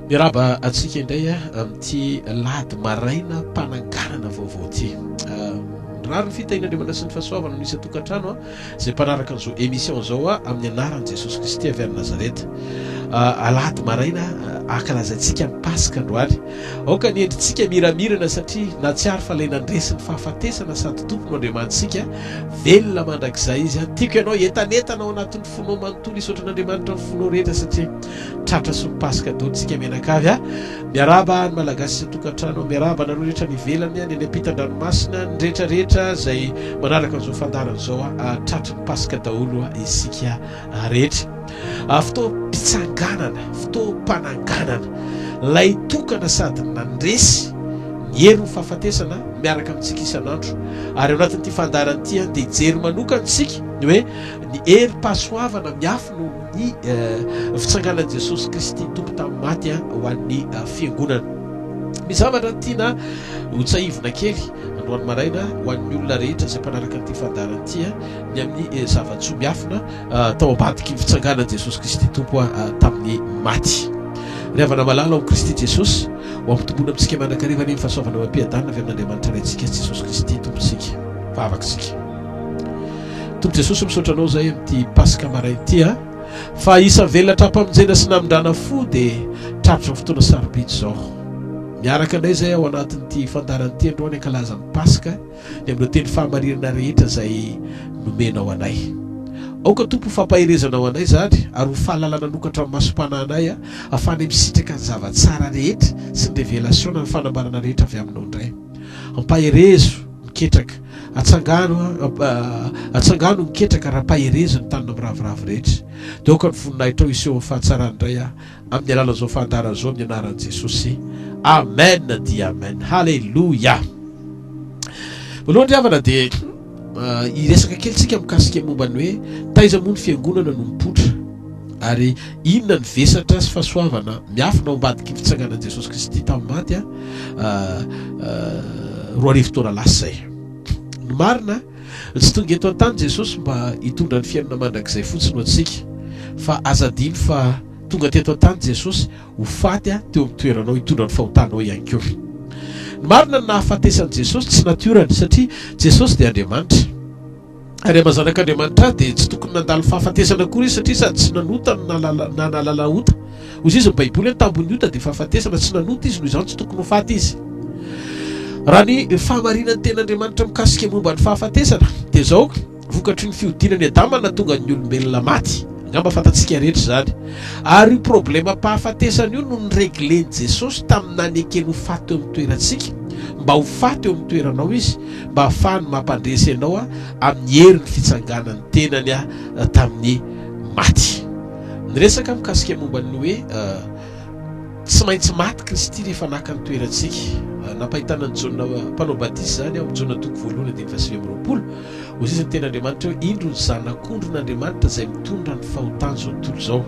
Miaraba atsika indray amin'ity lahady maraina mpananganana vaovao ty. Rary ny fitahin'Andriamanitra sy ny fahasoavana misy atokantrano izay mpanaraka an'izao émission zao amin'ny anaran'i Jesosy Kristy avy any Nazareta. Alahady maraina ankalazatsika ny Paska androany. Aoka ny endritsika miramirana satria na tsy ary fa ilay nandresy ny fahafatesana sady tompo no Andriamanitsika velona mandrakizay izy. Tiako ianao entanetana ao anatin'ny fonao manontolo isotra n'Andriamanitra ny fonao rehetra satria tratra sy ny Paska daontsika menakavy a. Miaraba ny malagasy sy tokantrano, miaraba nareo rehetra nivelany any ampitan-dranomasina ny rehetrarehetra izay manaraka an'izao fandarana zao tratra ny Paska daholo isika rehetra. Fotoam-pitsanganana, fotoam-pananganana, lay tokana sady nandresy ny hery ny fahafatesana miaraka amintsika isan'andro. Ary ao anatin'ity fandarana ity dia hijery manokantsika ny hoe ny hery pasoavana miafy noho ny fitsanganan'i Jesosy Kristy tompo tamin'ny maty ho an'ny fiangonana. Misy zavatra tiana hotsaivina kely androany maraina ho an'ny olona rehetra izay mpanaraka an'ity fandarana ity ny amin'ny zava-tsoa miafina tao ambadiky ny fitsanganan'i Jesosy Kristy tompo tamin'ny maty. Riavana malala ao Kristy Jesosy ho ampitomboana amintsika manakariva ny fahasoavana mampiadanina avy amin'Andriamanitra raintsika Jesosy Kristy tompontsika vavakantsika. Tompo Jesosy misaotra anao zay amin'ity Paska maraina ity fa isa velatra ampamonjena sy namindrana fo dia tratra ny fotoana sarobidy zao. Miaraka indray zay ao anatin'ity fandarana ity androany ankalaza ny Paska ny amin'ireo teny fahamarinana rehetra izay nomenao anay. Aoka tompo fampahirezanao anay zany ary ho fahalalana nokatra amin'ny masom-pana anay ahafahana misitraka ny zava-tsara rehetra sy ny révélation ny fanambarana rehetra avy aminao indray. Ampahirezo miketraka atsangano miketraka raha pahirezo ny tanina miravoravo rehetra. Dia aoka ny voninahitra ao iseho amin'ny fahatsarany indray amin'ny alalan'izao fandarana zao amin'ny anaran'i Jesosy. Amen dia amen. Halleluja. Voalohany riavana dia iresaka kely tsika mikasika momba ny hoe taiza moa ny fiangonana no mipoitra ary inona ny vesatra sy fahasoavana miafina ao ambadiky ny fitsanganan'i Jesosy Kristy tamin'ny maty 2 taona lasa zay. Ny marina tsy tonga eto an-tany Jesosy mba hitondra ny fiainana mandrakizay fotsiny ho antsika fa azadiny fa tonga teto an-tany Jesosy ho faty teo amin'ny toeranao hitondra ny fahotanao ihany koa. Ny marina ny nahafatesan'i Jesosy tsy natiorany satria Jesosy dia Andriamanitra ary amazanak'Andriamanitra dia tsy tokony nandalo fahafatesana akory izy satria sady tsy nanota na nalala ota. Hozy izy ny baiboly ny tambony ota dia fahafatesana tsy nanota izy noho izany tsy tokony ho faty izy. Raha ny fahamarinan'ny ten'Andriamanitra mikasika momba ny fahafatesana dia zao vokatry ny fiodinany Adama nahatonga ny olombelona maty. Angamba fantatsika rehetra zany. Ary io problema pahafatesana io no nireglen'i Jesosy tamin'ny nanekeny ho faty eo amin'ny toerantsika mba ho faty eo amin'ny toeranao izy mba ahafahany mampandresy ianao amin'ny hery ny fitsanganany tenany tamin'ny maty. Niresaka mikasika momba ny hoe tsy maintsy maty Kristy rehefa naka ny toerantsika. Nampahitana ny Jona mpanao batisa zany amin'ny Jona 2:9-20. Hozy izy ny ten'Andriamanitra hoe indro ny zanak'ondro n'Andriamanitra izay mitondra ny fahotany zao tontolo zao.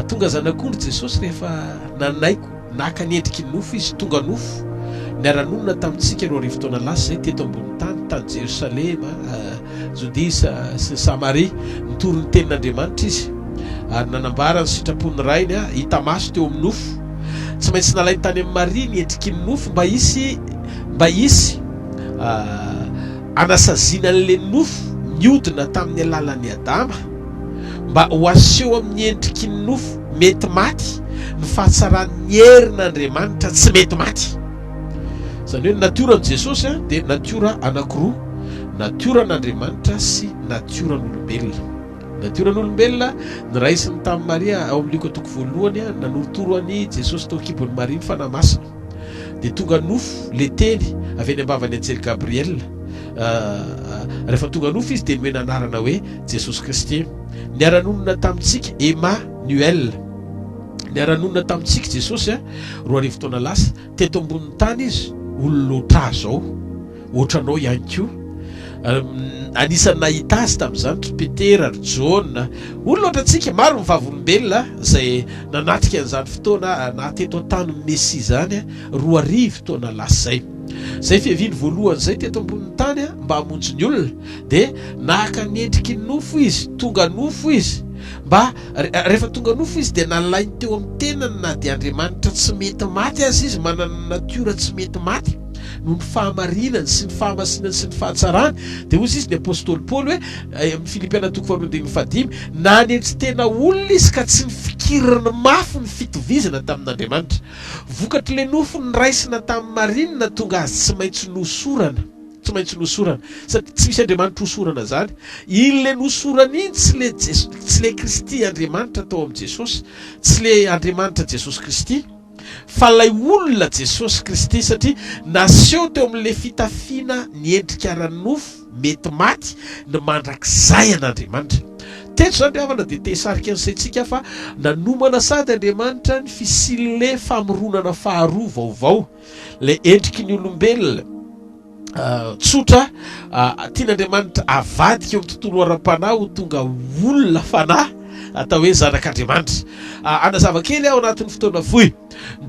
Tonga zanak'ondro Jesosy rehefa nanaiko naka ny endriky ny nofo izy tonga nofo niara-nonona tamintsika 2 taona lasa zay teto ambony tany Jerusalema, Jodea sy Samaria nitoro ny tenin'Andriamanitra izy ary nanambara ny sitrapony rainy hita maso teo amin'ny nofo. Tsy maintsy nalainy tany amin'ny Maria ny endriky ny nofo mba hisy anasaziana an'le nofo niodina tamin'ny alalan'ny Adama mba ho aseho amin'ny endriky ny nofo mety maty ny fahatsaran'ny herin'Andriamanitra tsy mety maty. Zany hoe natioran'i Jesosy dia natiora anankiroa, natioran'Andriamanitra sy natioran'olombelona. Natioran'olombelona niraisiny tamin'ny Maria ao amin'ny Luka 1 nanotoro an'i Jesosy tao kibon'ny Maria ny fanamasina dia tonga nofo le teny avy any ambavany anjely Gabriel. Rehefa tonga nofo izy dia nomena anarana hoe Jesosy Kristy. Niara-nonona tamintsika Emmanuel. Niara-nonona tamintsika Jesosy 2 taona lasa teto ambonin'ny tany izy olon-loatra zao ohatranao ihany koa. Anisany nahita azy tamin'izany ry Petera, ry Jona, olona ohatrantsika maro ny vavolombelona izay nanatrika an'izany fotoana nahateto an-tany Messia zany 2 taona lasa zay. Zay fiaviany voalohany zay teto ambonin'ny tany mba hamonjy ny olona dia naka ny endriky ny nofo izy, tonga nofo izy mba rehefa tonga nofo izy dia nalainy teo amin'ny tenany na dia Andriamanitra tsy mety maty azy izy manana natiora tsy mety maty noho ny fahamarinany sy ny fahamasinany sy ny fahatsarany dia hozy izy ny apôstôly Paoly hoe amin'ny Filipiana 4:15 na netsy tena olona izy ka tsy nifikirana mafy ny fitovizana tamin'Andriamanitra vokatry le nofo ny raisina tamin'ny marinina tonga azy tsy maintsy nosorana satria tsy misy Andriamanitra hosorana zany ilay nosorana iny tsy le Kristy Andriamanitra tao amin'ny Jesosy tsy le Andriamanitra Jesosy Kristy fa lay olona Jesosy Kristy satria naseho teo amin'le fitafiana ny endrika ara-nofo mety maty ny mandrakizay an'Andriamanitra teto zany havana dia tesarika an'izaytsika fa nanomana sady Andriamanitra ny fisilin'le famoronana faharoa vaovao le endriky ny olombelona tsotra tian'Andriamanitra avadika eo amin'ny tontolo ara-panahy ho tonga olona fanahy atao hoe zanak'Andriamanitra anazava kely aho anatin'ny fotoana fohy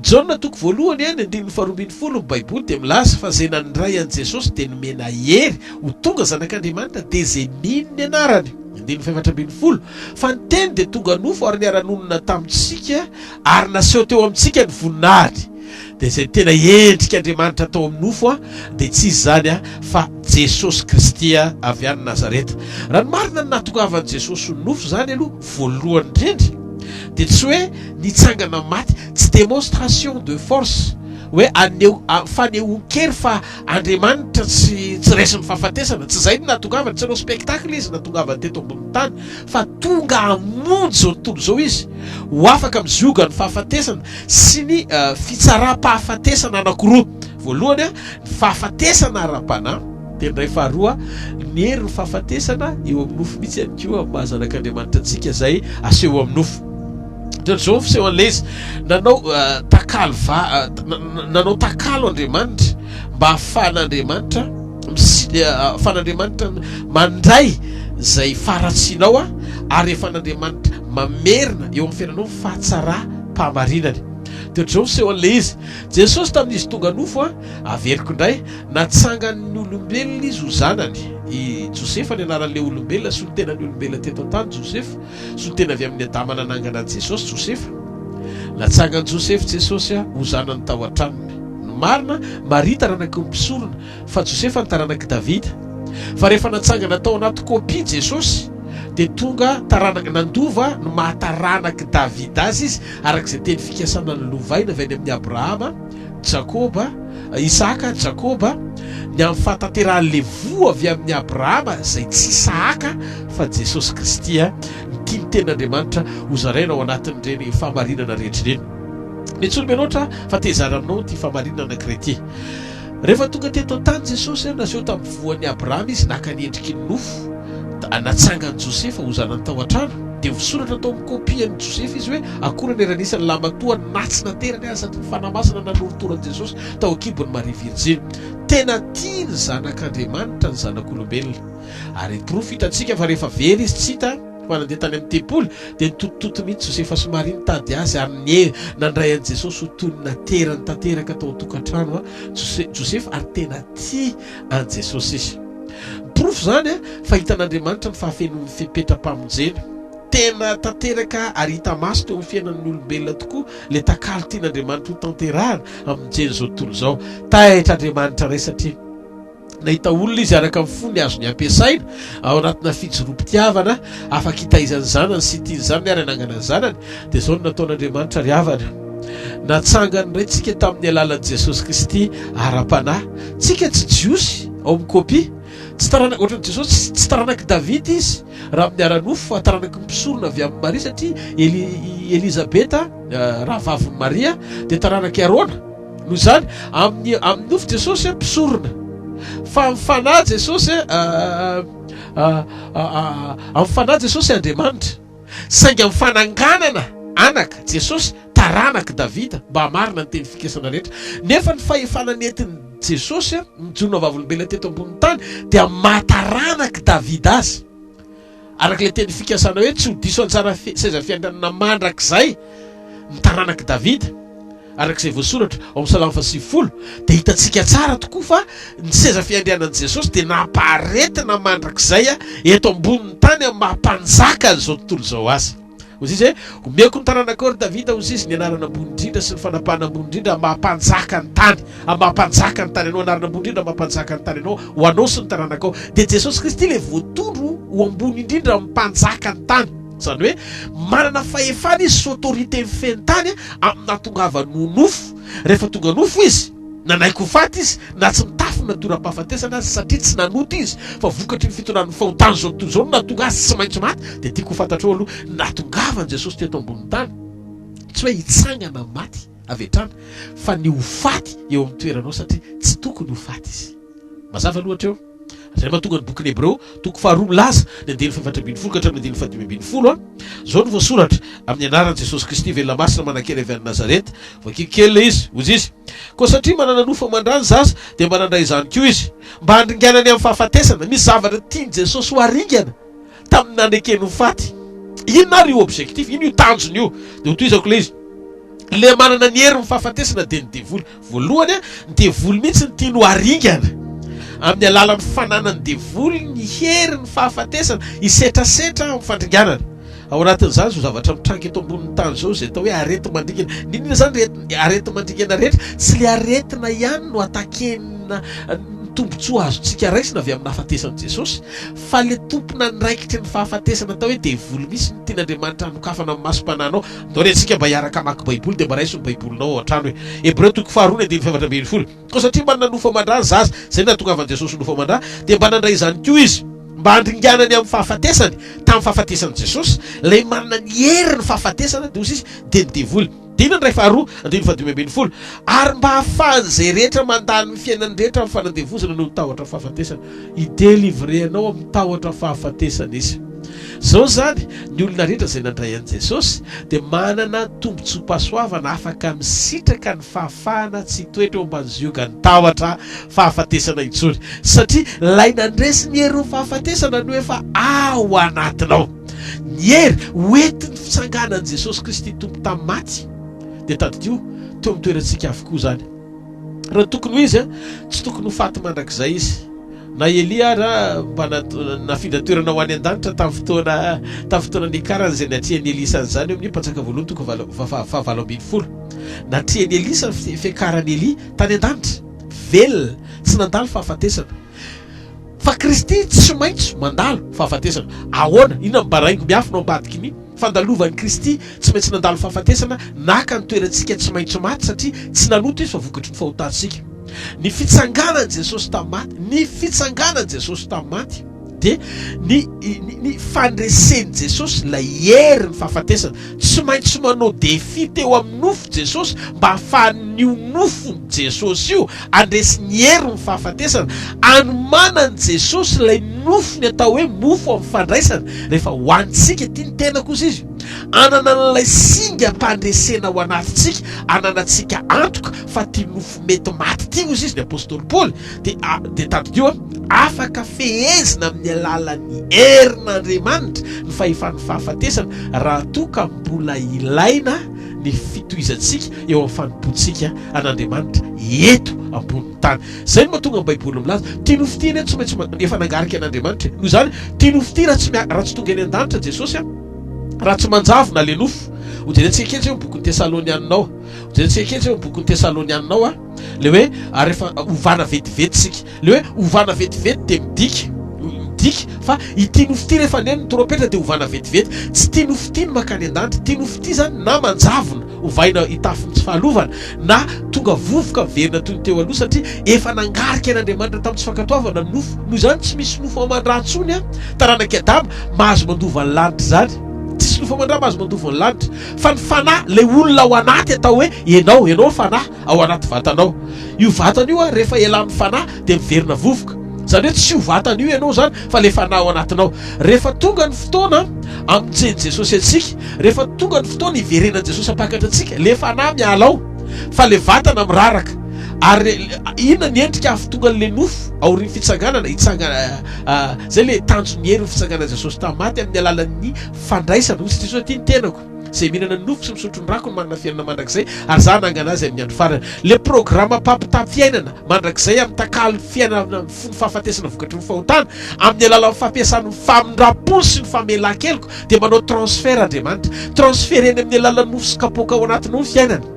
Jaona toko voalohany any 9:12 ny Baiboly dia milaza fa zay nandray an Jesosy dia nomena hery ho tonga zanak'Andriamanitra dia zay mino ny anarany 9:14 fa ny teny dia tonga nofo ary niara-nonina tamintsika ary naseho teo amintsika ny voninahity dia zay tena endrika Andriamanitra tao amin'ny nofo dia tsy izy zany fa Jesosy Kristy avy any Nazareta raha ny marina ny nahatongavan'i Jesosy ny nofo zany aloha voalohany indrindra dia tsy hoe nitsangana maty tsy démonstration de force hoe fanehoan-kery fa Andriamanitra tsy raisiny fahafatesana tsy zay no nahatongavany tsy hanao spectacle izy nahatongavany teto ambony tany fa tonga hamonjy zao tontolo zao izy ho afaka mizoga ny fahafatesana sy ny fitsara-pahafatesana anankiroa voalohany ny fahafatesana ara-panahy dia ny ray faharoa ny hery ny fahafatesana eo amin'ny nofo mihitsy ihany koa amin'ny mahazanak'Andriamanitra antsika zay aseho amin'ny nofo zao fiseho an'ilay izy nanao takalo Andriamanitra mba ahafahan'Andriamanitra mandray zay faratsinao ary ahafahan'Andriamanitra mamerina eo amin'ny fiainanao fahatsara-pahamarinany dia zao fiseho an'ilay izy Jesosy tamin'izy tonga nofo averiko indray natsangan'ny olombelona izy ho zanany i Josefa ny anaran'ilay olombelona solontenan'ny olombelona teto an-tany Josefa solotena avy amin'ny adama nanangana an Jesosy Josefa natsangan'i Josefa Jesosy ho zanany tao an-tranony marina Maria taranaky ny mpisorona fa Josefa ny taranaky Davida fa rehefa natsangana tao anaty kopia Jesosy dia tonga taranaka nandova no mahataranaky Davida azy izy arak'izay teny fikasana ny lovaina avy any amin'ny Abrahama Jakoba Isaka Jakoba ny amin'ny fahatanteran'le voa avy amin'ny Abrahama zay tsy Isaka fa Jesosy Kristy ny tiany ten'Andriamanitra ho zaraina ao anatin'ireny fahamarinana rehetrareny mety olo menoatra fa tezaranao ty fahamarinana kretien rehefa tonga teto an-tany Jesosy naseho tamin'ny voan'ny Abrahama izy naka ny endriky ny nofo natsangan'i Josefa ho zanany tao an-trano dia vosoratra tao amin'ny kopian'i Josefa izy hoe akory ny eranisany lamatoa natsy naterany azy satria fanamasana nanorotoran'i Jesosy tao akibony Maria Virgine tena tia ny zanak'Andriamanitra ny zanak'olombelona ary profita antsika fa rehefa very izy tsy hita fa nandeha tany amin'ny tempoly dia nitotototo mihitsy Josefa sy Maria nitady azy ary nandray an'i Jesosy ho toy ny naterany tanteraka tao an-tokantrano Josefa ary tena tia an'i Jesosy izy proof zany fa hitan'Andriamanitra ny fahafenon'ny fipetra-pamonjena tena tanteraka ary hita maso teo amin'ny fiainan'ny olombelona tokoa le takalo tian'Andriamanitra ho tanterahana amin'jeny zao tontolo zao tahitr'Andriamanitra ray satria nahita olona izy araka amin'ny fony azony ampiasaina ao anatina fijoroam-pitiavana afaka hitaizany zanany sy tiany zanany ary anangana ny zanany dia zao no nataon'Andriamanitra ry havana natsangany ray tsika tamin'ny alalan'i Jesosy Kristy ara-panahy tsika tsy jiosy ao amin'ny kopia tsy taranaky ohatran'i Jesosy tsy taranaky Davida izy raha amin'ny ara-nofo fa taranaky mpisorona avy amin'ny Maria satria Elizabeta raha vavin'i Maria dia taranaky Arona noho izany amin'ny nofo Jesosy mpisorona fa amin'ny fanahy Jesosy amin'ny fanahy Jesosy Andriamanitra saingy amin'ny fananganana anaka Jesosy taranaky Davida mba hamarina ny teny fikasana rehetra nefa ny fahefananetiny Jesosy mijorona vavolombelona teto ambony tany dia mahataranaky Davida azy arak'ilay teny fikasana hoe tsy ho diso anjara seza fiainana mandrakizay ny taranaky Davida arak'izay voasoratra ao amin'ny salamo fasivifolo dia hitantsika tsara tokoa fa ny seza fiandrianan'i Jesosy dia namparetina mandrakizay eto ambonin'ny tany amin'ny mampanjaka an'izao tontolo izao azy. Ozy izy omeko ny taranakôry Davida ozy izy ny anarana ambony indrindra sy ny fanapahana ambony indrindra mampanjaka ny tany, mampanjaka ny tany anao, anarana ambony indrindra mampanjaka ny tany anao, ho anao sy ny taranakao. Dia Jesosy Kristy ilay voatondro ho ambony indrindra mampanjaka ny tany. Zany hoe manana fahefana izy sy autorité mifeny tany amina tongavany nofo. Rehefa tonga nofo izy nanaiko ho faty izy na tsy mitafy natora-pahafatesana azy satria tsy nanoto izy fa vokatry ny fitonan'ny fahotany zao tontolo zao natonga azy tsy maintsy maty. Dia tiako ho fantatrao aloha natongavany Jesosy teto ambony tany tsy hoe hitsangana maty avy hatrany fa ny ho faty eo amin'ny toeranao satria tsy tokony ho faty izy. Mazava loatra eo. Zay mahatonga ny bokin'ny Hebreo toko faharoa milaza ny andiny faefatra ambin'ny folo ka hatramin'ny andiny fadimy ambin'ny folo zao no voasoratra amin'ny anaran'i Jesosy Kristy velona masina manakely avy any Nazareta. Vakikely izy ozy izy koa satria manana nofo mandrany zaza dia manandray izany koa izy mba handringanany amin'ny fahafatesana. Misy zavatra tiany Jesosy ho haringana tamin'ny nandrekeny ho faty. Inona ary io objectif, ino io tanjony io? Dia ho toizako ilay izy le manana ny hery ny fahafatesana dia ny devoly. Voalohany ny devoly mihitsy ny tiany ho haringana amin'ny alalan'ny fananany devoly ny hery ny fahafatesana hisetrasetra amin'ny fandringanana. Ao anatin'izany zao zavatra mitrangy eto ambonin'ny tany zao zay atao hoe arety mandringana. Ninona zany arety mandringana rehetra? Tsy le aretina ihany no atakenina tombotsoa azontsika raisina avy amin'ny hafatesan'i Jesosy fa le tompona niraikitry ny fahafatesana atao hoe devoly misy ny tian'Andriamanitra hanokafana amin'ny masom-pananao. Ndao rentsika mba hiaraka mamaky baiboly dia mba raiso ny baibolinao ao an-trano hoe Hebreo toko faharoa ny andiny faefatra ambin'ny folo. Koa satria manana nofo aman-drà zaza zay nahatongavan'i Jesosy nofo aman-drà dia mba nandray izany koa izy mba handringanany amin'ny fahafatesany tamin'ny fahafatesan'i Jesosy lay manana ny hery ny fahafatesana dia ozy izy dia ny devoly. Dina ndray faharoa andiny fadimy ambin'ny folo ary mba hahafahan'izay rehetra mandany ny fiainany rehetra amin'ny fanandevozana no tahotra fahafatesana hidelivrenao amin'ny tahotra fahafatesana izy. Zao zany ny olona rehetra izay nandray an'i Jesosy dia manana tombotsoa-pahasoavana afaka misitraka ny fahafahana tsy toetra eo ambanizioga ny tahotra fahafatesana intsony satria lay nandresy ny hery ny fahafatesana no efa ao anatinao. Ny hery hoentin'ny fisanganan'i Jesosy Kristy tompo tamin'ny maty dia taddio teo amin'ny toerantsika avokoa zany. Raha tokony ho izy tsy tokony ho faty mandrakizay izy na Elia raha mba nafindra toerana ho any an-danitra tamin'ny fotoana ny karana izay natrian'ny Elisa zany eo amin'ny mpanjaka voalohany toko fahavalo ambin'ny folo. Natrian'ny Elisa fiakarany Elia tany an-danitra velona tsy nandalo fahafatesana fa Kristy tsy maintsy mandalo fahafatesana. Ahoana inona mibaraingo miafina ao ambadiky ny fandalovan'i Kristy tsy maintsy nandalo fahafatesana naka ny toerantsika tsy maintsy maty satria tsy nanoto izy fa vokatry ny fahotantsika. Ny fitsanganan'i Jesosy tamin'ny maty, ny fitsanganan'i Jesosy tamin'ny maty dia ny fandresen'i Jesosy la hery ny fahafatesana tsy maintsy manao défi teo amin'ny nofo Jesosy mba hahafahan'io nofony Jesosy io andresy ny hery ny fahafatesana anomanan'i Jesosy lay nofony atao hoe mofo amin'ny fandraisana rehefa ho antsika tia ny tenako izy izy anana n'ilay singa mpandresena ho anatintsika ananatsika antoka fa tia nofo mety maty tia ozy izy ny apôstôly Paoly dia taddio afaka fehezina amin'ny alalan'ny herin'Andriamanitra ny fahefan'ny fahafatesana raha toka mbola ilaina ny fitohizantsika eo amin'ny fanompoantsika an'Andriamanitra eto ambony tany. Zay no mahatonga ny baiboly milaza tia nofitiana tsy maintsy efa nangarika an'Andriamanitra. Noho izany tia nofity raha tsy tonga eny an-danitra Jesosy raha tsy manjavona le nofo. Hojerentsika kely zay bokin'ny Tesalonianina hojerentsika kely zay bokin'ny Tesalonianina le hoe rehefa ovana vetivety sika le hoe ovana vetivety dia midika fa ity nofity rehefa neny ny trompetra dia ovana vetivety tsy tia nofity ny makany an-danitra. Tia nofity zany na manjavona ovaina hitafiny tsy fahalovana na tonga vovoka verina toy ny teo aloha satria efa nangarika an'Andriamanitra tamin'ny tsy fankatoavana ny nofo. Noho izany tsy misy nofo aman-drantsony taranaki Adama mahazo mandova ny lanitra zany. Tsisy nofo aman-drà mahazo mandova ny lanitra fa ny fanahy le olona ao anaty atao hoe ianao fanahy ao anaty vatanao. Io vatana io rehefa elan'ny fanahy dia miverina vovoka. Zany hoe tsy ho vatana io ianao zany fa le fanahy ao anatinao. Rehefa tonga ny fotoana amin'jeny Jesosy antsika, rehefa tonga ny fotoana iverenan'i Jesosy hampakatra antsika, le fanahy miala ao fa le vatana miraraka. Ary inona ny endrika ahafotonga an'le nofo aorian'ny fitsanganana zay le tanjon'ny hery ny fitsanganan'i Jesosy tamin'ny maty amin'ny alalan'ny fandraisana. Hozy Jesosy tia ny tenako zay mihinana nofo sy misotro ny rako no manana fiainana mandrakizay ary za nangana azy amin'ny andro farany le programma pampitapy fiainana mandrakizay amin'ny takalo fiainana fony fahafatesana vokatry ny fahotana amin'ny alalan'ny fampiasany famindram-pony sy ny famelan-keloko dia manao transfert Andriamanitra transfereny amin'ny alalan'ny nofo sy kapoaka ao anatinao ny fiainana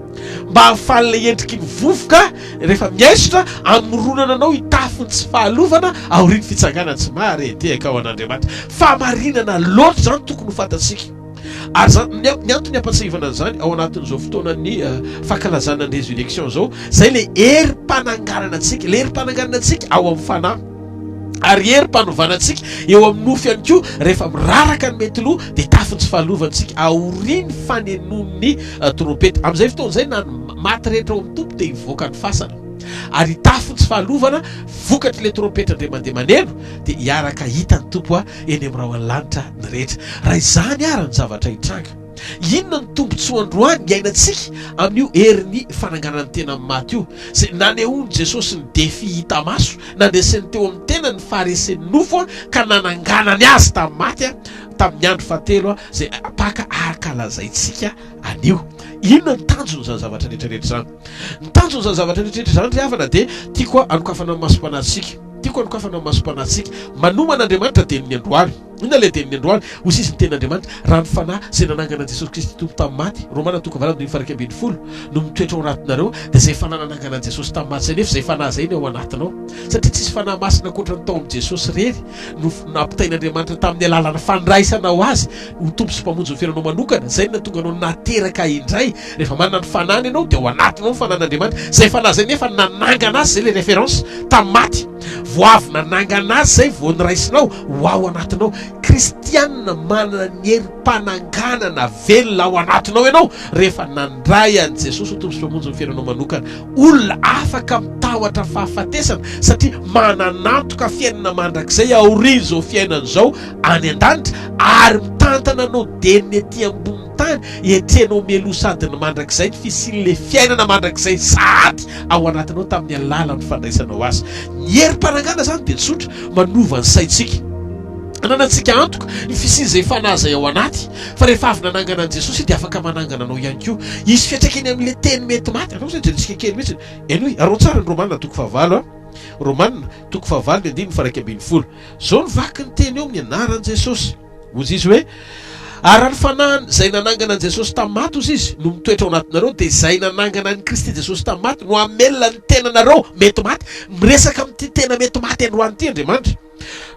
mba hahafahan'ilay endriky ny vovoka rehefa miaisitra amoronana anao hitafiny tsy fahalovana aoriany fitsanganana tsy maharetehaka ao an'Andriamanitra famarinana loatra zany tokony ho fantatsika ary zany ny antony hampatsahivana zany ao anatin'izao fotoanany fankalazana ny résurrection zao zay le herim-pananganana antsika le herim-pananganana antsika ao amin'ny fanahy ary herim-panovanantsika eo amin'ny nofo ihany koa rehefa miraraka ny mety loha dia tafiny tsy fahalovantsika aoriany fanenon'ny trompety amin'izay fotoana zay na maty rehetra ao amin'ny tompo dia hivoaka ny fasana ary tafiny tsy fahalovana vokatry le trompetra indray mandeha maneno dia hiaraka hita ny tompo eny amin'ny raha lanitra ny rehetra raha izany ara ny zavatra hitranga inona ny tombontsoa androany iainantsika amin'io herin'ny fananganana ny tena amin'ny maty io zay nanehoany Jesosy ny defy hita maso nandesiny teo amin'ny tena ny faharesen'ny nofo ka nananganany azy tamin'ny maty tamin'ny andro fahatelo zay apaka arakalazaitsika anio inona ny tanjon'izany zavatra rehetrarehetra zany ny tanjon'izany zavatra rehetrarehetra zany ry havana dia tiako anokafana amin'ny masom-panahintsika tiako anokafana amin'ny masom-panahintsika manoman'Andriamanitra tenin'ny androany inona le tenin'ny androany ho sisy ny tenin'Andriamanitra raha ny fanahy zay nanangana Jesosy Kristy tompo tamin'ny maty Romana toko valado ny farak ambin'ny folo no mitoetra ao anatinareo dia zay fanahy nanangana Jesosy tamin'ny maty zay nefa zay fanahy zay ny ao anatinao satria tsisy fanahy masina ankoatra ny tao amin'ny Jesosy rery no nampitain'Andriamanitra tamin'ny alalan'ny fandraisanao azy ho tompo sy mpamonjy ny fiainanao manokana zay no natonga anao nateraka indray rehefa manana ny fanahiny ianao dia ao anatinao ny fanan'Andriamanitra zay fanahy zay nefa nanangana azy zay le référence tamin'ny maty voavy nanangana azy zay vao niraisinao ho ao anatinao kristianina manana ny herim-pananganana velona ao anatinao ianao rehefa nandray an' Jesosy ho tompo sy mpamonjy ny fiainanao manokana olona afaka mitahotra fahafatesana satria mananantoka fiainana mandrakizay aoriany zao fiainana zao any an-danitra ary mitantana anao deniny ety ambony tany etrenao melo sady ny mandrakizay fisin'le fiainana mandrakizay sady ao anatinao tamin'ny alalan'ny fandraisanao azy ny herim-panangana zany dia tsotra manova ny saitsika ananantsika antoka ny fisin'izay fanahy zay ao anaty fa rehefa avy nanangana an' Jesosy dia afaka manangana anao ihany koa isy fiatraikany amin'le teny mety maty anao zay jerisika kely mihitsy eny hoe arao tsara ny Romanina toko fahavalo Romanina toko fahavalo ny andiny farak ambin'ny folo zao ny vaky ny teny eo amin'ny anaran'i Jesosy ozy izy hoe ary ny fanahiny zay nanangana an' Jesosy tamin'ny maty ozy izy no mitoetra ao anatinareo dia zay nanangana ny Kristy Jesosy tamin'ny maty no amelona ny tenanareo mety maty miresaka amin'ity tena mety maty androany ity Andriamanitra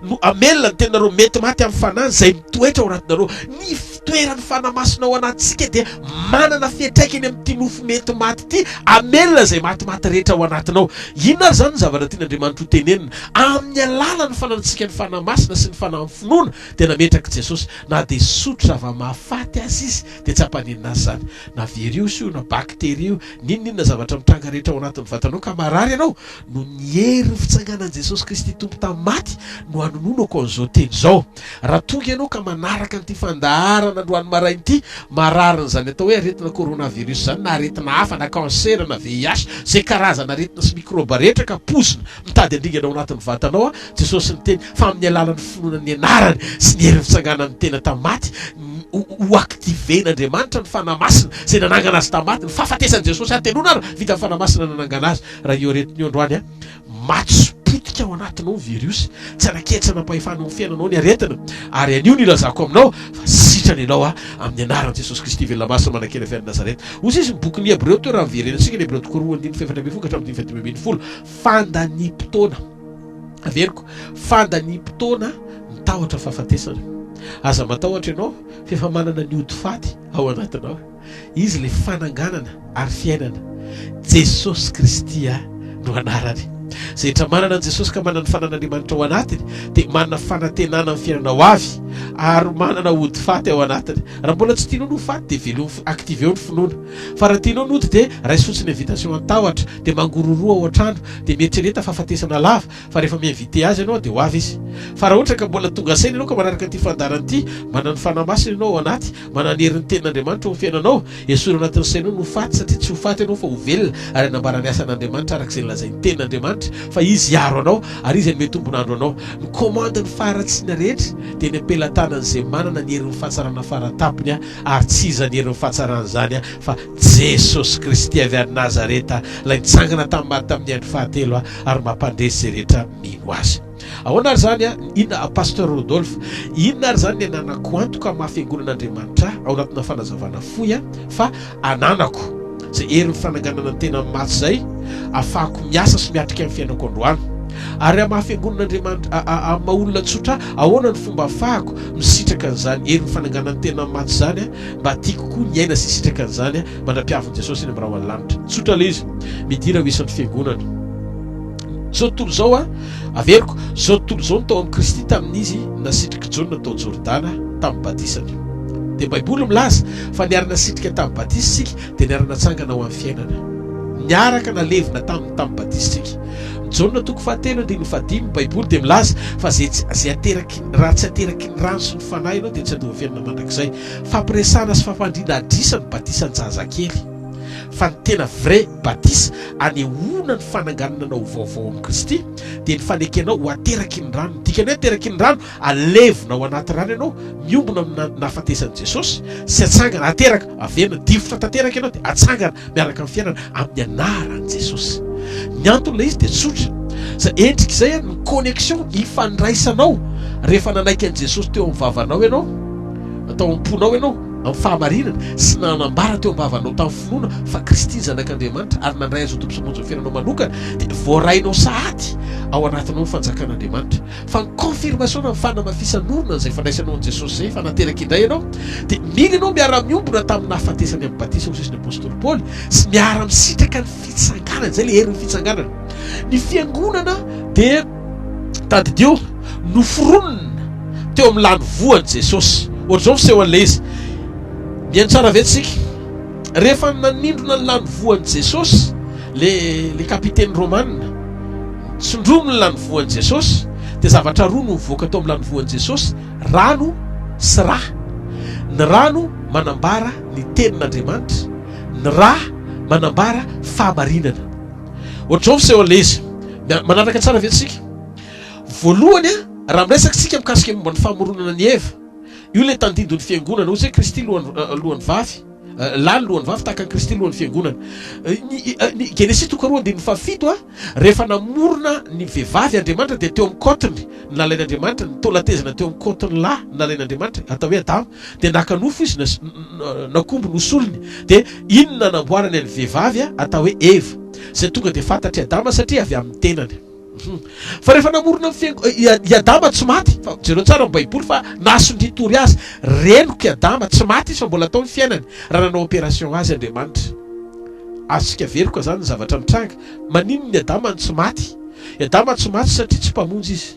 no amelona ny tenanareo mety maty amin'ny fanahiny zay mitoetra ao anatinareo ny fitoerany fanahy masina ao anatsika dia manana fiatraikany amin'ity nofo mety maty ity amelona zay matimaty rehetra ao anatinao inona ary zany ny zavatra tian'Andriamanitra ho tenenina amin'ny alalany fanantsika ny fanahy masina sy ny fanahy finoana dia nametraka Jesosy na dia sotra zava-mahafaty azy izy dia tsy hampaninina azy zany na virus io na bakteria io ninonina zavatra mitranga rehetra ao anatin'ny vatanao ka marary ianao no ny herin'ny fitsanganan' Jesosy Kristy tompo tamin'ny maty no anononako an'izao teny zao raha tonga ianao ka manaraka n'ity fandaharana androany marainy ity marariny zany atao hoe aretina coronavirus zany na aretina hafa na cancer na VIH zay karazana aretina sy microba rehetra ka posina mitady andringana ao anatin'ny vatanao Jesosy ny teny fa amin'ny alalan'ny finoanany anarany sy ny herin'ny fitsanganan'ny tena tamin'ny maty ho aktiven'Andriamanitra ny fanahy masina zay nanangana azy tamin'ny maty ny fahafatesan'i Jesosy antenona ary vita ny fanahy masina nanangana azy raha io aretin'io androany maty potika ao anatinao virus tsy anaketra nampahefanao ny fiainanao ny aretina ary anio ny ilazako aminao fa sitrany ianao amin'ny anaran'i Jesosy Kristy velona masina manakely fiain'i Nazareta ozy izy miboky ny Hebreo teo raha miverenantsika ny Hebreo toko 2:24 fandaniam-potoana averiko fandaniam-potoana mitahotra fahafatesana aza matahotra ianao fefa manana ny ody faty ao anatinao izy le fananganana ary fiainana Jesosy Kristy no anarany zay rehetra manana an' Jesosy ka manana ny fanan'Andriamanitra ao anatiny dia manana fanantenana amin'ny fiainanao avy ary manana ody faty ao anatiny raha mbola tsy tianao no faty dia velo aktive eo ny finoana fa raha tianao nody dia raisy fotsiny invitation an-tahotra dia mangororoa ao an-trano dia mieritreretra fahafatesana lava fa rehefa miinvite azy ianao dia ho avy izy fa raha ohatra ka mbola tonga saina ianao ka manaraka an'ity fandarana ity manana ny fanahy masina ianao ao anaty manana ny herin'ny tenin'Andriamanitra ao fiainanao esorina ao anatin'ny sainao no faty satria tsy ho faty ianao fa ho velona ary anambarany asan'Andriamanitra arak'izay nolazainy tenin'Andriamanitra fa izy hiaro anao ary izy any metombonandro anao ny komandiny faharatsiana rehetra dia ny ampelatana an'izay manana ny herin'ny fahatsarana faratapony ary tsy iza ny herin'ny fahatsarana zany fa Jesosy Kristy avy any Nazareta ilay nitsangana tamin'ny tamin'ny andro fahatelo ary mampandresy zay rehetra mino azy. Ahoana ary zany inona Pasteur Rodolphe, inona ary zany ny ananako antoka mahafiangonan'Andriamanitra ao anatina fanazavana foy fa ananako zay herin'ny fananganana tena matsy zay afahako miasa sy miatrika amin'ny fiainako androany. Ary mahafiangonan'Andriamanitra maha-olona tsotra ahoana ny fomba afahako misitraka an'izany herin'ny fananganana tena matsy zany mba tiako koa ny aina sy sitraka an'izany mandra-piavin'i Jesosy eny amin'ny raha lanitra. Tsotra ilay izy midira ho isan'ny fiangonana. Zao tontolo zao averiko, zao tontolo zao tao amin'ny Kristy tamin'izy nasitrika Jaona tao Jordana tamin'ny batisany. Dia Baiboly milaza fa niarana sitrika tamin'ny batisitsika dia niarana tsangana ho amin'ny fiainana. Niaraka nalevina tamin'ny batisitsika. Jaona toko fahatelo andiny fadimy Baiboly dia milaza fa zay ateraky raha tsy ateraky ny rano sy ny fanahy ianao dia tsy andoha fiainana mandrakizay. Fampiresana sy fampandrina adrisa ny batisany zazakely. Fa ny tena vrai batisa anehoana ny fananganana anao vaovao amin'ny Kristy dia ny fanekenao ho ateraky ny rano. Dikany hoe ateraky ny rano alevina ao anaty rano ianao miombona amin'ny nahafatesan'i Jesosy sy atsangana ateraka averina difotra tanteraka ianao dia atsangana miaraka amin'ny fiainana amin'ny anaran'i Jesosy. Ny antony izy dia tsotra sa endrika izay ny connexion ifandraisanao rehefa nanaiky an'i Jesosy teo amin'ny vavanao ianao atao am-ponao ianao amin'ny fahamarinana sy nanambara teo am-bavanao tamin'ny finoana fa Kristy zanak'Andriamanitra ary nandray azy ho tompo sy monjy ny fiainanao manokana dia voarainao sahady ao anatinao ny fanjakan'Andriamanitra. Fa ny confirmation ny fanamafisan'olona izay fandraisanao an'i Jesosy zay fa nateraka indray ianao dia mila ianao miara-miombona tamin'ny nahafatesany amin'ny batisa ho sisiny apôstôly Paoly sy miara-misitraka ny fitsanganana izay le herin'ny fitsanganana. Ny fiangonana dia tadidio noforonina teo amin'ny lany voan'i Jesosy. Ohatr'izao fiseho an'ilay izy mihaino tsara vetsika rehefa nanindrona ny lany voan'i Jesosy le kapiteny romanina tsondromo ny lany voan'i Jesosy dia zavatra roa no mivoaka tao amin'ny lany voan'i Jesosy, rano sy rà. Ny rano manambara ny tenin'Andriamanitra, ny rà manambara fahamarinana. Ohatr'izao fiseho an'ilay izy manaraka tsara vetsika. Voalohany raha miresaka sika mikasika momba ny famoronana ny Eva, io le tandindon'ny fiangonana ozy hoe Kristy lohany vavy, lany lohany vavy tahaka ny Kristy lohany fiangonana. Genesis 2:7 rehefa namorona ny vehivavy Andriamanitra dia teo amin'ny kotony nalain'Andriamanitra, ny tolatezana teo amin'ny kotony lahy nalain'Andriamanitra atao hoe Adama, dia nakanofo izy nakombo nosolony dia inona namboarany ny vehivavy atao hoe Eva, zay tonga dia fantatry Adama satria avy amin'ny tenany. Fa rehefa namorona i Adama tsy maty, fa jereo tsara amin'ny Baiboly fa nasondritory azy renoko i Adama tsy maty izy fa mbola ataony fiainany raha nanao opération azy Andriamanitra. Azontsika veriko zany ny zavatra mitranga. Manino ny Adama tsy maty? I Adama tsy maty satria tsy mpamonjy izy.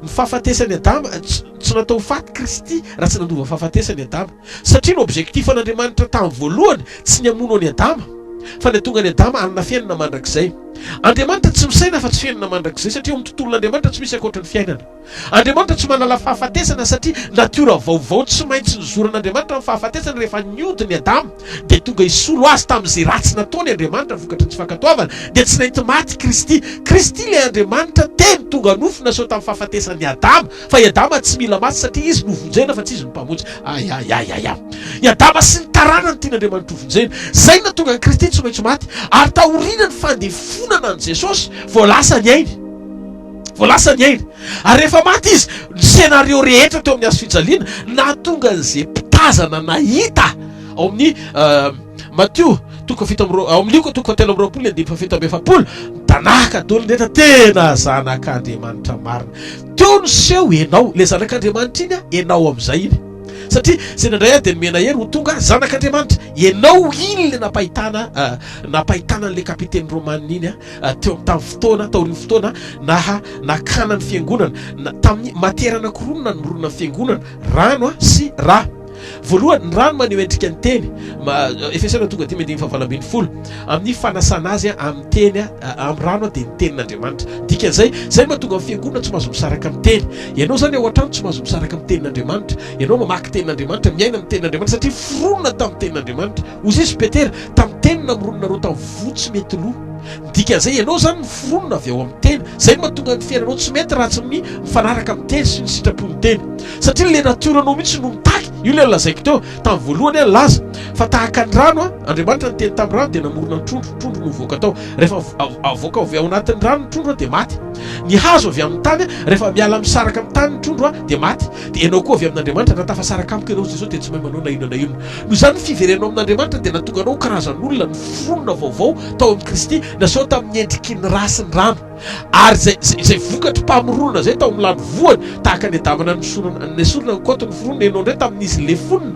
Ny fahafatesany Adama tsy natao faty Kristy raha tsy nandova fahafatesany Adama, satria ny objectif an'Andriamanitra tamin'ny voalohany tsy ny hamono any Adama fa ny tonga ny Adama anana fiainana mandrakizay. Andriamanitra tsy misaina fa tsy fiainana mandrakizay satria amin'ny tontolon'Andriamanitra tsy misy ankoatra ny fiainana. Andriamanitra tsy manala fahafatesana satria natiora vaovao tsy maintsy nizoran'Andriamanitra amin'ny fahafatesana rehefa niodiny Adama dia tonga hisolo azy tamin'izay ratsy nataony Andriamanitra vokatra tsy fankatoavana dia tsy nainty maty Kristy. Kristy ilay Andriamanitra teny tonga nofo nasao tamin'ny fahafatesany Adama, fa i Adama tsy mila maty satria izy novonjaina fa tsy izy mpamonjy. I Adama sy ny taranany tian'Andriamanitra hovonjaina, zay na tonga ny Kristy tsy maintsy maty ary taoriana ny fandefonana an' Jesosy voalasa ny ainy. Ary rehefa maty izy, ny scénario rehetra teo amin'ny azo fijaliana na tonga n'izay mpitazana nahita ao amin'ny Matthieu amin'ny Luka 7:7 tanaka dolo neta tena zanak'Andriamanitra marina. Teo no seho enao le zanak'Andriamanitra iny enao amin'izay iny satria zay nandray dia nomena hery ho tonga zanak'Andriamanitra. Enao iny le napahitana n'le kapiteny romanina iny teo tamin'ny fotoana taorian'ny fotoana nakana ny fiangonana tamin'ny matiera anankiroa no noronona ny fiangonana, rano sy rà. Voalohany ny rano maneho endrika ny teny, Efesana 2:7 amin'ny fanasana azy amin'ny teny amin'ny rano dia ny tenin'Andriamanitra. Dikan'izay zay mahatonga amin'ny fiangonana tsy mahazo misaraka amin'ny teny. Ianao zany ao an-trano tsy mahazo misaraka amin'ny tenin'Andriamanitra, ianao mamaky tenin'Andriamanitra, miaina amin'ny tenin'Andriamanitra satria foronona tamin'ny tenin'Andriamanitra. Ozy izy Petera tamin'ny teny namorononareo tamin'ny votsy mety loha Dikan'izay ianao zany miforonona avy ao amin'ny teny. Zay no mahatonga ny fiainanao tsy mety raha tsy mifanaraka amin'ny teny sy ny sitrapon'ny teny. Satria le natoranao mihitsy no mitaky. Io le lazaiko teo tamin'ny voalohany any laza fa tahaka ny rano Andriamanitra ny teny tamin'ny rano dia namorona ny trondro no voaka tao. Rehefa avoaka avy ao anatin'ny rano ny trondro dia maty. Ny hazo avy amin'ny tany rehefa miala misaraka amin'ny tany ny trondro dia maty. Dia ianao koa avy amin'Andriamanitra raha tafasaraka amiko ianao Jesosy dia tsy mahay manao na inona na inona. Noho izany fiverenao amin'Andriamanitra dia natonga anao karazan'olona ny fonona vaovao tao amin'ny Kristy nasao tamin'ny endriky ny rasy ny rano. Ary zay vokatry mpamorona zay tao amin'ny lany voany tahaka ny adamana ny sorona ny kotony foronona ianao indray tamin'izy le fonona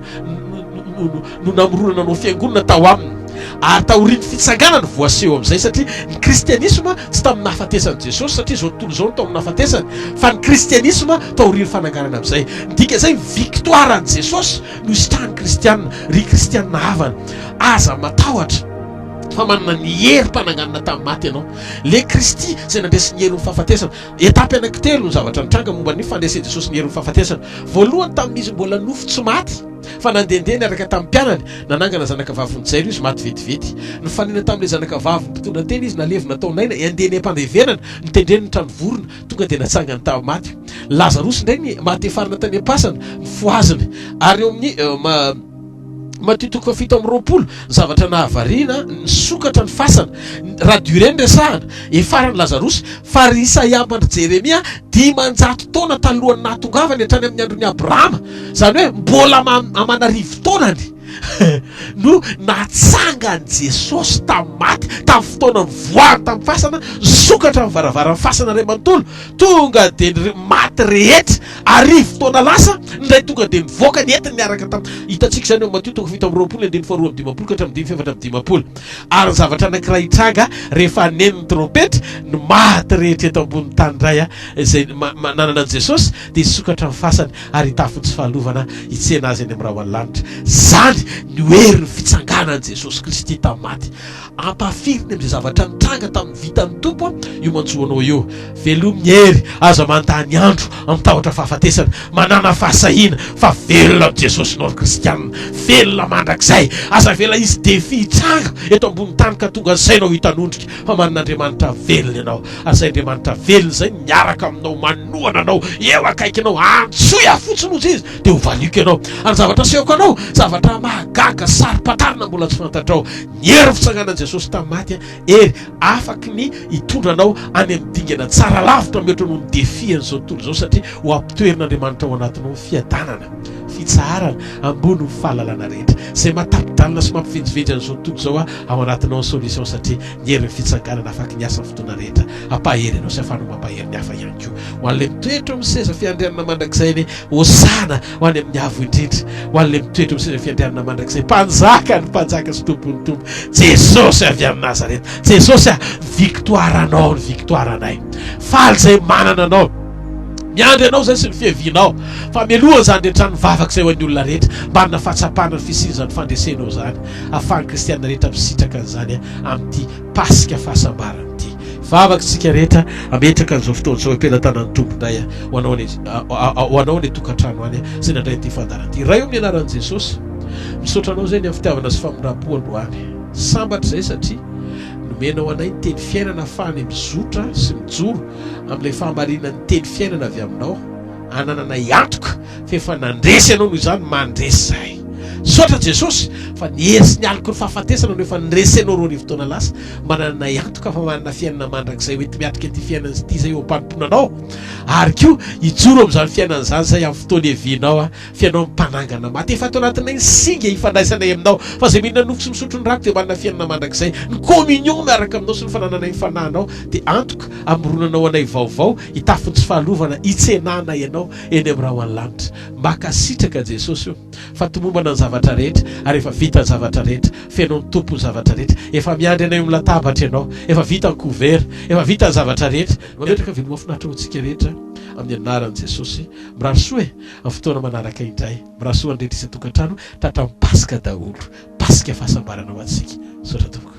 no namoronana anao fiangonana tao aminy. Ary taorian'ny fitsanganana voaseho amin'izay satria ny kristianisma tsy tamin'ny nahafatesan'i Jesosy satria zao tontolo zao no tao amin'ny nahafatesany fa ny kristianisma taorian'ny fananganana amin'izay. Dika zay victoiran'i Jesosy no isitrahan'ny kristianina ry kristianina havana. Aza matahotra fa manana ny herim-pananganana tamin'ny maty ianao. Le Kristy zay nandresy ny herin'ny fahafatesana. Etapy anankitelo ny zavatra nitranga momba ny fandraisan'i Jesosy ny herin'ny fahafatesana. Voalohany tamin'izy mbola nofo tsy maty fa nandehandeha niaraka tamin'ny mpianany nanangana zanakavavy nijairo izy maty vetivety. Nifanena tamin'ilay zanakavavy mpitondra teny izy nalevina tao naina andehany am-pandevenana nitendreny ny trano vorona tonga dia natsangany tamin'ny maty. Lazarosy indray ny maty efarina tany am-pasana ny foaziny ary eo amin'ny Matthieu 7:20 zavatra nahavariana ny sokatra ny fasana raha dureny resahana efarany Lazarosy fa ry Isaia mandry Jeremia 500 taona talohany nahatongavany hatrany amin'ny andron'ny Abrahama zany hoe mbola amanarivo taonany no natsangany Jesosy tamin'ny maty tamin'ny fotoana voany tamin'ny fasana sokatra ny varavaran'ny fasana ray manontolo tonga dia maty rehetra arivo taona lasa ndray tonga dia nivoaka ny entiny niaraka tamin'ny hitantsika zany eo Matthieu 7:20 ary ny zavatra anankiray hitranga rehefa nen'ny trompety no maty rehetra eto ambony tany indray izay nanana an Jesosy dia sokatra ny fasany ary hitafony tsy fahalovana hitsena azy any amin'ny raha lanitra. Zany ny hoerin'ny fitsanganan'i Jesosy Kristy tamin'ny maty. Ampafiriny amin'izay zavatra nitranga tamin'ny vitan'ny tompo io manjoanao io. Velominy hery aza mandany andro amin'ny tahotra fahafatesana manana fahasahiana fa velona amin'i Jesosy nao kristianina velona mandrakizay aza vela izy defi hitranga eto ambony tany ka tonga sainao hitanondrika fa manin'Andriamanitra velona ianao. Azay Andriamanitra velona zay miaraka aminao manohana anao eo akaikinao antsoya fotsiny ozy izy dia ho valiko ianao. Ary zavatra sehoko anao zavatra mahagaga sary-patarina mbola tsy fantatrao ny hery fitsanganan'i Jesosy tamin'ny maty ery afaky ny hitondranao any amin'ny dingana tsara lavitra mety no ny defian'izao tontolo zao satria ho ampitoerin'Andriamanitra ao anatinao fiadanana fitsarana ambony fahalalana rehetra zay matapidalina sy mampivenjivenjy an'izao tontolo zao ao anatinao ny solution satria ny herin'ny fitsanganana afaky ny asa fotoana rehetra ampahery anao sy afanao mampahery ny hafa ihany koa ho an'ilay mitoetra amin'ny seza fiandrianana mandrakizay ny hosana ho any amin'ny avo indrindra ho an'ilay mitoetra amin'ny seza fiandrianana mandrakizay mpanjaka ny mpanjaka sy tompony tompo Jesosy avy amin'ny Nazareta. Jesosy victoiranao ny victoiranay faly zay manana anao miandry anao zay sy ny fiavianao fa mialoha zany rehetra ny vavaka zay ho an'ny olona rehetra mbanina fahatsapana ny fisirizany fandresenao zany ahafahan'ny kristianina rehetra misitraka an'izany amin'ity Paska fahasambarana ity. Vavakantsika rehetra ametraka an'izao fotoana zao ampelantanan'ny tompo indray ho anao ny tokantrano any zay nandray n'ity fandaran'ity. Raha eo amin'ny anaran'i Jesosy misaotra anao zay ny amin'ny fitiavana sy famindrapo androany sambatra zay satria nomenao anay ny teny fiainana ahafahany mizotra sy mijoro amin'ilay fahamarinana ny teny fiainana avy aminao anananay antoka fa efa nandresy ianao noho izany mandresy zahay. Sotra Jesosy fa niery ny aliko ny fahafatesana no efa niresy anao roa rivo taona lasa mananay antoka fa manana fiainana mandrakizay hoety miatrika ity fiainana ity zay eo am-panomponanao ary koa hijoro amin'izany fiainana zany zay amin'ny fotoana evinao fiainao mpanangana maty efa atao anatinay ny singa hifandraisanay aminao fa zay mihinana nofo sy misotro ny rako dia manana fiainana mandrakizay ny communion miaraka aminao sy ny fanananay mifanahinao dia antoka amoronanao anay vaovao hitafony tsy fahalovana hitsenana ianao eny amin'ny raha hoany lanitra makasitraka Jesosy io fa tomombana ny zavatra rehetra ary efa vita ny zavatra rehetra fenao ny tompo ny zavatra rehetra efa miandry anay amin'ny latabatra ianao efa vita ny couvert efa vita ny zavatra rehetra mametraka veloma finaritra ho antsika rehetra amin'ny anaran'i Jesosy mirasoa amin'ny fotoana manaraka indray mirasoa ny rehetra isan-tokantrano tatramin'ny Paska daholo Paska fahasambarana ho antsika sotra tompoko.